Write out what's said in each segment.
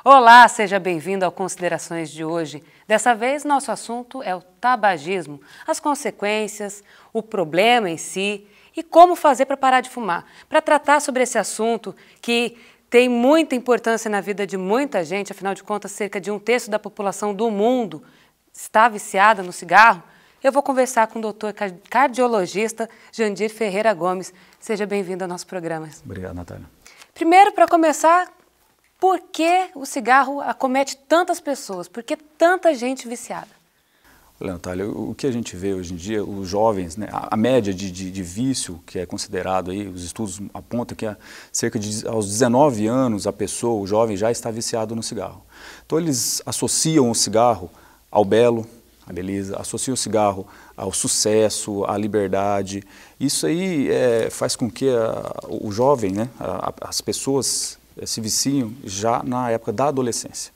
Olá, seja bem-vindo ao Considerações de hoje. Dessa vez, nosso assunto é o tabagismo, as consequências, o problema em si e como fazer para parar de fumar. Para tratar sobre esse assunto que tem muita importância na vida de muita gente, afinal de contas, cerca de 1/3 da população do mundo está viciada no cigarro, eu vou conversar com o doutor cardiologista Jandir Ferreira Gomes. Seja bem-vindo ao nosso programa. Obrigado, Natália. Primeiro, para começar, por que o cigarro acomete tantas pessoas? Por que tanta gente viciada? Olha, Natália, o que a gente vê hoje em dia, os jovens, né, a média de vício que é considerado aí, os estudos apontam que cerca de aos 19 anos a pessoa, o jovem, já está viciado no cigarro. Então eles associam o cigarro ao belo, à beleza, associam o cigarro ao sucesso, à liberdade. Isso aí faz com que o jovem, né, as pessoas se viciam já na época da adolescência.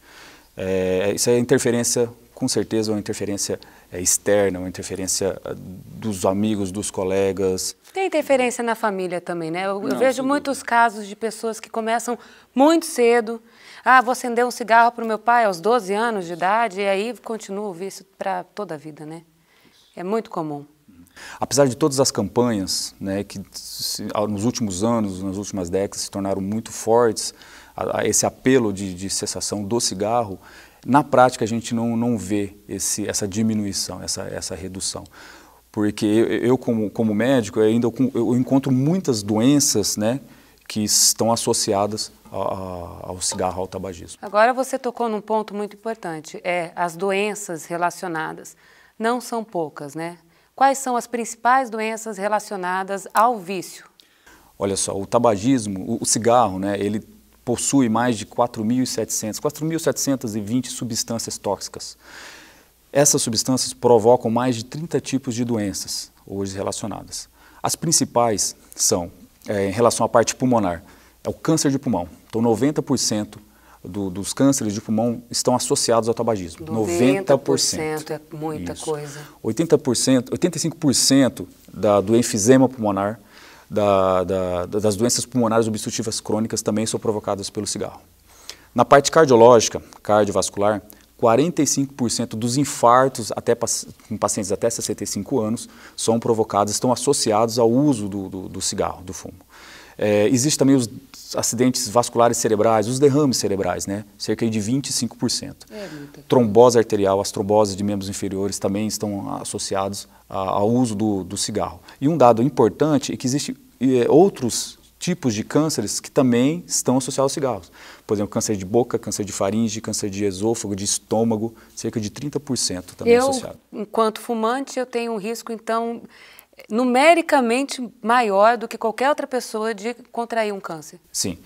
Isso é interferência, com certeza, uma interferência externa, uma interferência dos amigos, dos colegas. Tem interferência na família também, né? Eu vejo muitos casos de pessoas que começam muito cedo. Ah, vou acender um cigarro para o meu pai aos 12 anos de idade e aí continua o vício para toda a vida, né? É muito comum. Apesar de todas as campanhas, né, que nos últimos anos, nas últimas décadas, se tornaram muito fortes, esse apelo de cessação do cigarro, na prática a gente não vê essa diminuição, essa redução. Porque eu como médico, eu encontro muitas doenças, né, que estão associadas ao cigarro, ao tabagismo. Agora você tocou num ponto muito importante, as doenças relacionadas. Não são poucas, né? Quais são as principais doenças relacionadas ao vício? Olha só, o tabagismo, o cigarro, né, ele possui mais de 4.720 substâncias tóxicas. Essas substâncias provocam mais de 30 tipos de doenças hoje relacionadas. As principais são, em relação à parte pulmonar, é o câncer de pulmão. Então, 90% dos cânceres de pulmão estão associados ao tabagismo. 90% é muita Isso. coisa. 85% do enfisema pulmonar, das doenças pulmonares obstrutivas crônicas também são provocadas pelo cigarro. Na parte cardiológica, cardiovascular, 45% dos infartos em pacientes até 65 anos são provocados, estão associados ao uso do cigarro, do fumo. Existem também os acidentes vasculares cerebrais, os derrames cerebrais, né? Cerca de 25%. Trombose arterial, as tromboses de membros inferiores também estão associados ao uso do cigarro. E um dado importante é que existem outros tipos de cânceres que também estão associados aos cigarros. Por exemplo, câncer de boca, câncer de faringe, câncer de esôfago, de estômago, cerca de 30% também associado. Enquanto fumante, eu tenho um risco, então, numericamente maior do que qualquer outra pessoa de contrair um câncer. Sim.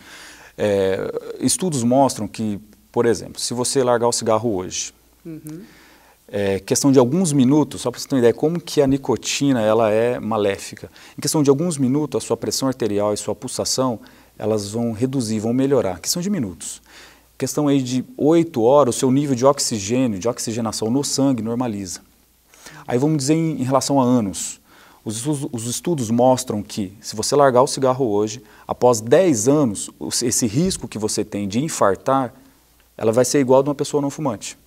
Estudos mostram que, por exemplo, se você largar o cigarro hoje, questão de alguns minutos, só para você ter uma ideia como que a nicotina ela é maléfica, em questão de alguns minutos a sua pressão arterial e sua pulsação, elas vão reduzir, vão melhorar, questão de minutos. Questão aí de 8 horas, o seu nível de oxigênio, de oxigenação no sangue normaliza. Aí vamos dizer em relação a anos. Os estudos mostram que, se você largar o cigarro hoje, após 10 anos, esse risco que você tem de infartar, ela vai ser igual a de uma pessoa não fumante.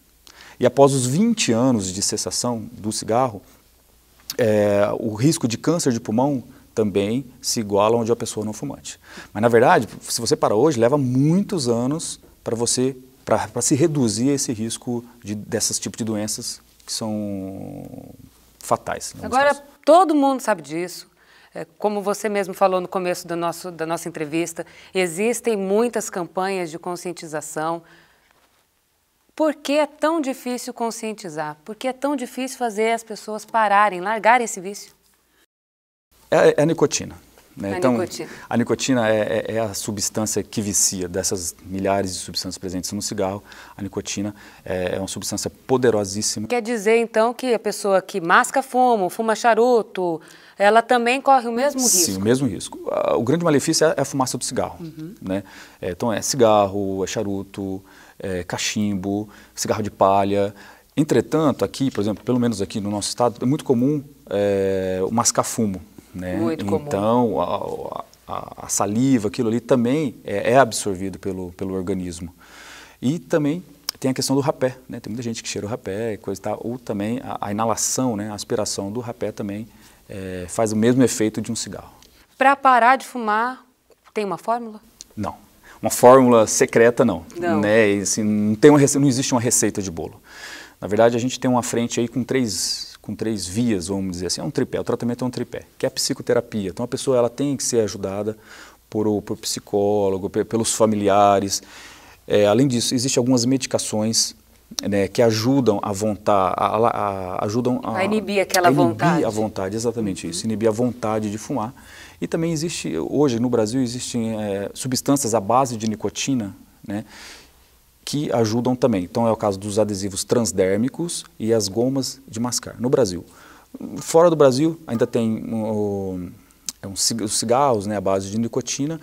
E após os 20 anos de cessação do cigarro, o risco de câncer de pulmão também se iguala a de uma pessoa não fumante. Mas, na verdade, se você parar hoje, leva muitos anos para se reduzir esse risco desses tipos de doenças que são fatais. Agora, todo mundo sabe disso. Como você mesmo falou no começo da nossa entrevista, existem muitas campanhas de conscientização. Por que é tão difícil conscientizar? Por que é tão difícil fazer as pessoas pararem, largarem esse vício? É a nicotina. Né? Nicotina. A nicotina é a substância que vicia. Dessas milhares de substâncias presentes no cigarro, a nicotina é uma substância poderosíssima. Quer dizer, então, que a pessoa que masca fumo, fuma charuto, ela também corre o mesmo risco? Sim, o mesmo risco. O grande malefício é a fumaça do cigarro. Né? Então, é cigarro, é charuto, cachimbo, cigarro de palha. Entretanto, aqui, por exemplo, pelo menos aqui no nosso estado, é muito comum o mascar fumo, né? Muito comum. Então, a saliva, aquilo ali também é absorvido pelo organismo. E também tem a questão do rapé, né? Tem muita gente que cheira o rapé, coisa e tal, ou também a inalação, né? A aspiração do rapé também faz o mesmo efeito de um cigarro. Para parar de fumar, tem uma fórmula? Não. Uma fórmula secreta, não. Não. Né? Assim, não existe uma receita de bolo. Na verdade, a gente tem uma frente aí com três vias, vamos dizer assim, é um tripé, o tratamento é um tripé, que é a psicoterapia. Então a pessoa ela tem que ser ajudada por psicólogo, pelos familiares. Além disso, existem algumas medicações, né, que ajudam a inibir aquela vontade. Inibir a vontade, exatamente isso, inibir a vontade de fumar. E também existe, hoje no Brasil, existem substâncias à base de nicotina, né, que ajudam também. Então é o caso dos adesivos transdérmicos e as gomas de mascar, no Brasil. Fora do Brasil ainda tem os cigarros, né, à base de nicotina,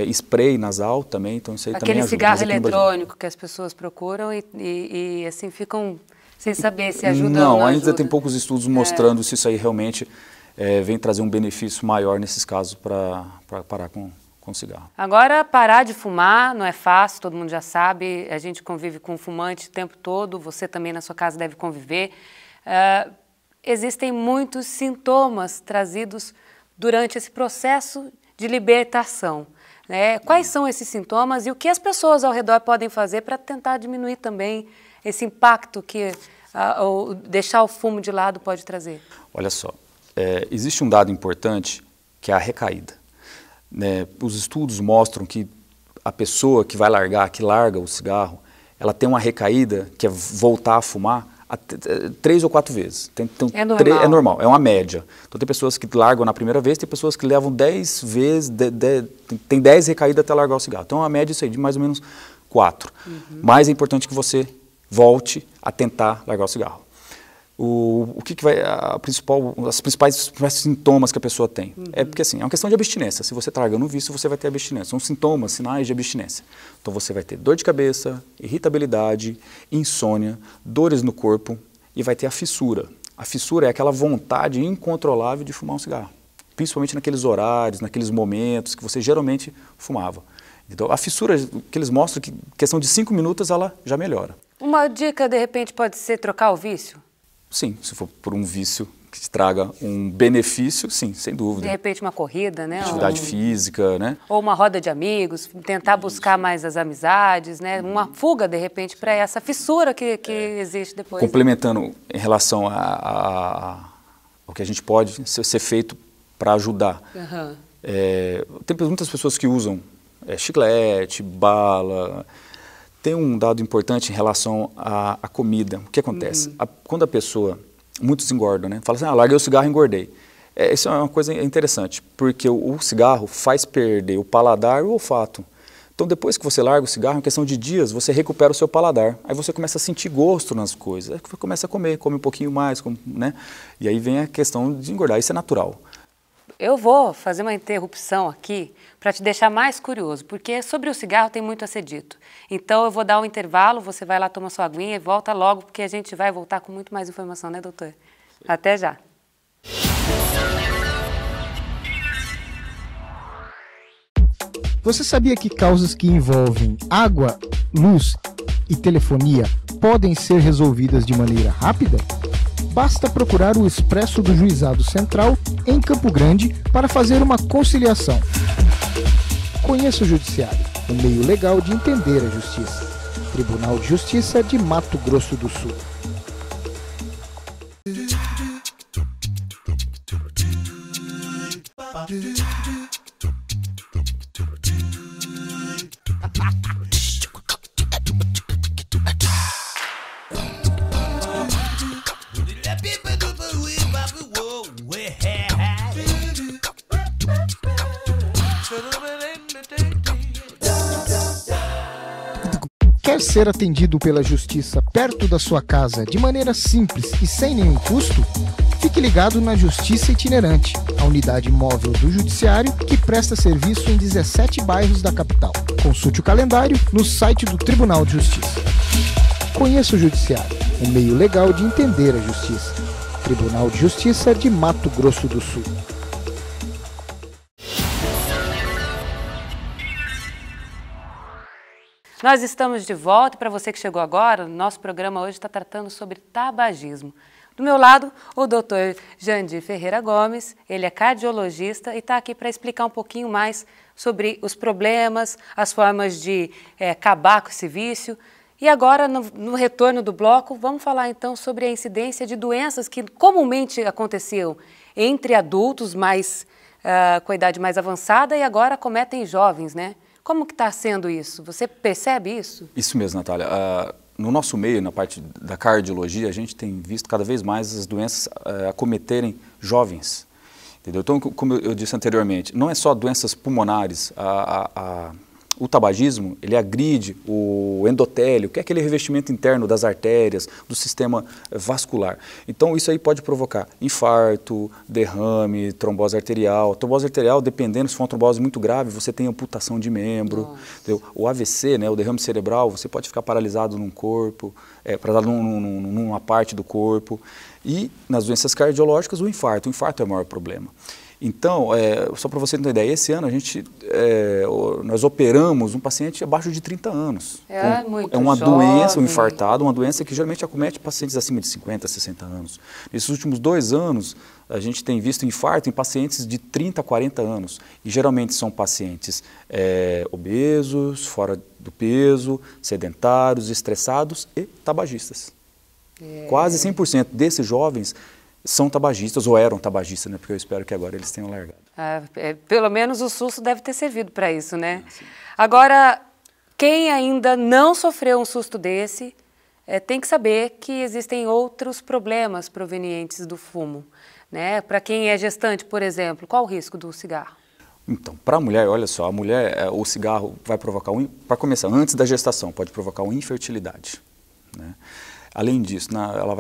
spray nasal também, então isso aí também ajuda. Aquele cigarro eletrônico que as pessoas procuram e assim ficam sem saber se ajuda ou não Não, ainda ajuda. Tem poucos estudos mostrando se isso aí realmente vem trazer um benefício maior nesses casos para parar com cigarro. Agora, parar de fumar não é fácil, todo mundo já sabe, a gente convive com fumante o tempo todo, você também na sua casa deve conviver. Existem muitos sintomas trazidos durante esse processo de libertação. Né? Quais são esses sintomas e o que as pessoas ao redor podem fazer para tentar diminuir também esse impacto que deixar o fumo de lado pode trazer? Olha só, existe um dado importante que é a recaída. Né, os estudos mostram que a pessoa que larga o cigarro, ela tem uma recaída, que é voltar a fumar, 3 ou 4 vezes. É normal. É normal, é uma média. Então tem pessoas que largam na primeira vez, tem pessoas que levam 10 vezes, tem 10 recaídas até largar o cigarro. Então é uma média isso aí, de mais ou menos 4. Mas é importante que você volte a tentar largar o cigarro. Os principais sintomas que a pessoa tem? É porque assim, é uma questão de abstinência. Se você está largando o vício, você vai ter abstinência. São sintomas, sinais de abstinência. Então você vai ter dor de cabeça, irritabilidade, insônia, dores no corpo e vai ter a fissura. A fissura é aquela vontade incontrolável de fumar um cigarro. Principalmente naqueles horários, naqueles momentos que você geralmente fumava. Então a fissura que eles mostram que em questão de 5 minutos ela já melhora. Uma dica de repente pode ser trocar o vício? Sim, se for por um vício que te traga um benefício, sim, sem dúvida. De repente uma corrida, né? Atividade física, né? Ou uma roda de amigos, tentar buscar mais as amizades, né? Uma fuga, de repente, para essa fissura que existe depois. Complementando em relação ao que a gente pode ser feito para ajudar. Tem muitas pessoas que usam chiclete, bala. Tem um dado importante em relação à comida. O que acontece? Quando a pessoa, muitos engordam, né? Fala assim, larguei o cigarro e engordei. Isso é uma coisa interessante, porque o cigarro faz perder o paladar e o olfato. Então, depois que você larga o cigarro, em questão de dias, você recupera o seu paladar. Aí você começa a sentir gosto nas coisas. Aí você começa a come um pouquinho mais, né? E aí vem a questão de engordar. Isso é natural. Eu vou fazer uma interrupção aqui para te deixar mais curioso, porque sobre o cigarro tem muito a ser dito. Então eu vou dar um intervalo, você vai lá, toma sua aguinha e volta logo, porque a gente vai voltar com muito mais informação, né, doutor? Até já. Você sabia que causas que envolvem água, luz e telefonia podem ser resolvidas de maneira rápida? Basta procurar o Expresso do Juizado Central, em Campo Grande, para fazer uma conciliação. Conheça o Judiciário, um meio legal de entender a justiça. Tribunal de Justiça de Mato Grosso do Sul. Quer ser atendido pela Justiça perto da sua casa de maneira simples e sem nenhum custo? Fique ligado na Justiça Itinerante, a unidade móvel do Judiciário que presta serviço em 17 bairros da capital. Consulte o calendário no site do Tribunal de Justiça. Conheça o Judiciário, um meio legal de entender a justiça. Tribunal de Justiça de Mato Grosso do Sul. Nós estamos de volta e para você que chegou agora, nosso programa hoje está tratando sobre tabagismo. Do meu lado, o Dr. Jandir Ferreira Gomes, ele é cardiologista e está aqui para explicar um pouquinho mais sobre os problemas, as formas de acabar com esse vício. E agora, no retorno do bloco, vamos falar então sobre a incidência de doenças que comumente aconteciam entre adultos com a idade mais avançada e agora acometem jovens, né? Como que está sendo isso? Você percebe isso? Isso mesmo, Natália. No nosso meio, na parte da cardiologia, a gente tem visto cada vez mais as doenças acometerem jovens. Entendeu? Então, como eu disse anteriormente, não é só doenças pulmonares. O tabagismo, ele agride o endotélio, que é aquele revestimento interno das artérias, do sistema vascular. Então, isso aí pode provocar infarto, derrame, trombose arterial. Trombose arterial, dependendo, se for uma trombose muito grave, você tem amputação de membro. O AVC, né, o derrame cerebral, você pode ficar paralisado num corpo, paralisado numa parte do corpo. E nas doenças cardiológicas, o infarto. O infarto é o maior problema. Então, só para você ter uma ideia, esse ano nós operamos um paciente abaixo de 30 anos. Muito é uma jovem. Doença, um infartado, uma doença que geralmente acomete pacientes acima de 50, 60 anos. Nesses últimos 2 anos, a gente tem visto infarto em pacientes de 30 40 anos. E geralmente são pacientes obesos, fora do peso, sedentários, estressados e tabagistas. Quase 100% desses jovens são tabagistas, ou eram tabagistas, né? Porque eu espero que agora eles tenham largado. Pelo menos o susto deve ter servido para isso, né? Agora, quem ainda não sofreu um susto desse, tem que saber que existem outros problemas provenientes do fumo, né? Para quem é gestante, por exemplo, qual o risco do cigarro? Então, para a mulher, olha só, a mulher, o cigarro vai provocar, para começar, antes da gestação, pode provocar uma infertilidade, né? Além disso, ela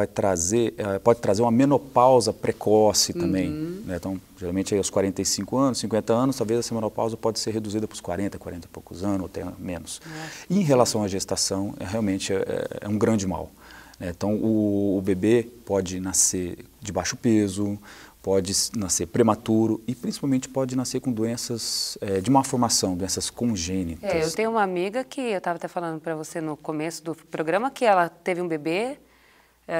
pode trazer uma menopausa precoce também. Né? Então, geralmente aí aos 45 anos, 50 anos, talvez essa menopausa pode ser reduzida para os 40 e poucos anos, ou até menos. E em relação à gestação, realmente é um grande mal. Né? Então, o bebê pode nascer de baixo peso, pode nascer prematuro e principalmente pode nascer com doenças de má formação, doenças congênitas. Eu tenho uma amiga que, eu estava até falando para você no começo do programa, que ela teve um bebê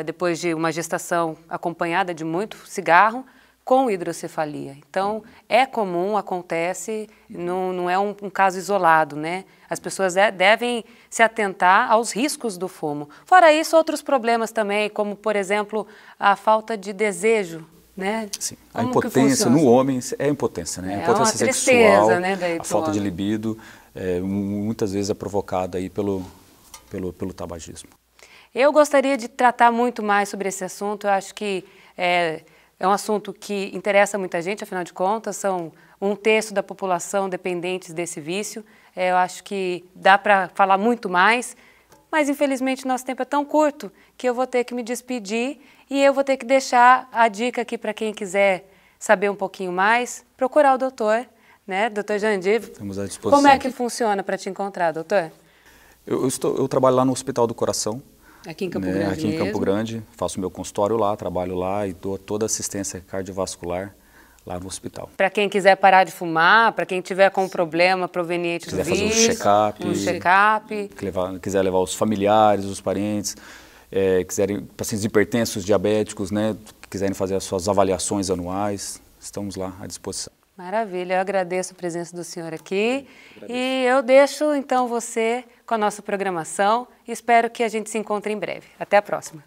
depois de uma gestação acompanhada de muito cigarro com hidrocefalia. Então, é comum, acontece, não é um caso isolado, né? As pessoas devem se atentar aos riscos do fumo. Fora isso, outros problemas também, como, por exemplo, a falta de desejo. Né? Sim. A impotência no homem é a impotência, né? A impotência sexual, né, a falta de libido, muitas vezes é provocada aí pelo tabagismo. Eu gostaria de tratar muito mais sobre esse assunto. Eu acho que é um assunto que interessa muita gente, afinal de contas, são 1/3 da população dependentes desse vício. Eu acho que dá para falar muito mais, mas infelizmente nosso tempo é tão curto que eu vou ter que me despedir e eu vou ter que deixar a dica aqui para quem quiser saber um pouquinho mais, procurar o doutor, né? Doutor Jandir. Estamos à disposição. Como é que funciona para te encontrar, doutor? Eu trabalho lá no Hospital do Coração. Aqui em Campo Grande Aqui em Campo Grande, faço meu consultório lá, trabalho lá e dou toda a assistência cardiovascular lá no hospital. Para quem quiser parar de fumar, para quem tiver com um problema proveniente do vício, fazer um check-up, quiser levar os familiares, os parentes, pacientes hipertensos, diabéticos, né, quiserem fazer as suas avaliações anuais, estamos lá à disposição. Maravilha, eu agradeço a presença do senhor aqui e eu deixo então você com a nossa programação e espero que a gente se encontre em breve. Até a próxima.